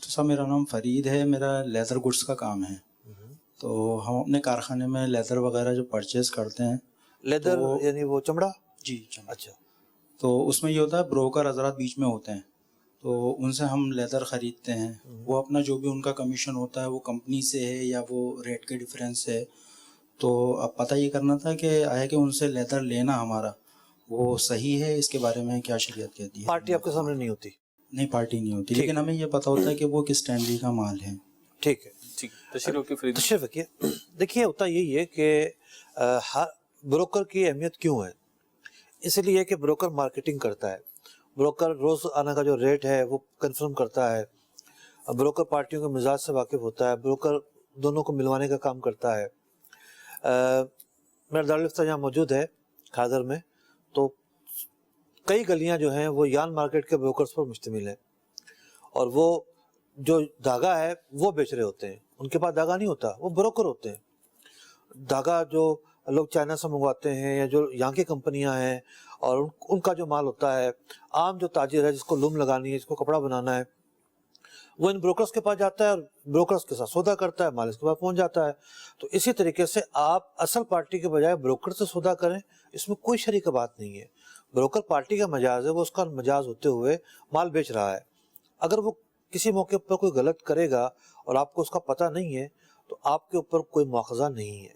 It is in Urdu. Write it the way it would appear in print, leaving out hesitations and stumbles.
ڈاکٹر صاحب میرا نام فرید ہے، میرا لیدر گڈس کا کام ہے. تو ہم اپنے کارخانے میں لیدر وغیرہ جو پرچیز کرتے ہیں. لیدر یعنی وہ چمڑا؟ جی چمڑا. اچھا. تو اس میں یہ ہوتا ہے بروکر حضرات بیچ میں ہوتے ہیں، تو ان سے ہم لیدر خریدتے ہیں. وہ اپنا جو بھی ان کا کمیشن ہوتا ہے وہ کمپنی سے ہے یا وہ ریٹ کے ڈفرینس سے ہے. تو اب پتہ یہ کرنا تھا کہ آیا کہ ان سے لیدر لینا ہمارا وہ صحیح ہے، اس کے بارے میں کیا شریعت کہتی ہے؟ پارٹی آپ کے سامنے نہیں ہوتی؟ نہیں پارٹی نہیں ہوتی، لیکن ہمیں یہ پتہ ہوتا ہے کہ وہ کس کیٹیگری کا مال ہے. ٹھیک ہے. تشریف رکھیے. دیکھیے ہوتا یہی ہے کہ بروکر کی اہمیت کیوں ہے؟ اس لیے کہ بروکر مارکیٹنگ کرتا ہے. بروکر روز آنا کا جو ریٹ ہے وہ کنفرم کرتا ہے. بروکر پارٹیوں کے مزاج سے واقف ہوتا ہے. بروکر دونوں کو ملوانے کا کام کرتا ہے. میرا دارالفتہ یہاں موجود ہے کھادر میں، تو کئی گلیاں جو ہیں وہ یان مارکیٹ کے بروکرز پر مشتمل ہیں، اور وہ جو دھاگا ہے وہ بیچ رہے ہوتے ہیں. ان کے پاس دھاگا نہیں ہوتا، وہ بروکر ہوتے ہیں. دھاگا جو لوگ چائنا سے منگواتے ہیں یا جو یہاں کی کمپنیاں ہیں اور ان کا جو مال ہوتا ہے، عام جو تاجر ہے جس کو لوم لگانی ہے، جس کو کپڑا بنانا ہے، وہ ان بروکرز کے پاس جاتا ہے اور بروکرز کے ساتھ سودا کرتا ہے، مال اس کے پاس پہنچ جاتا ہے. تو اسی طریقے سے آپ اصل پارٹی کے بجائے بروکر سے سودا کریں، اس میں کوئی شریک بات نہیں ہے. بروکر پارٹی کا مجاز ہے، وہ اس کا مجاز ہوتے ہوئے مال بیچ رہا ہے. اگر وہ کسی موقع پر کوئی غلط کرے گا اور آپ کو اس کا پتہ نہیں ہے تو آپ کے اوپر کوئی مواخذہ نہیں ہے.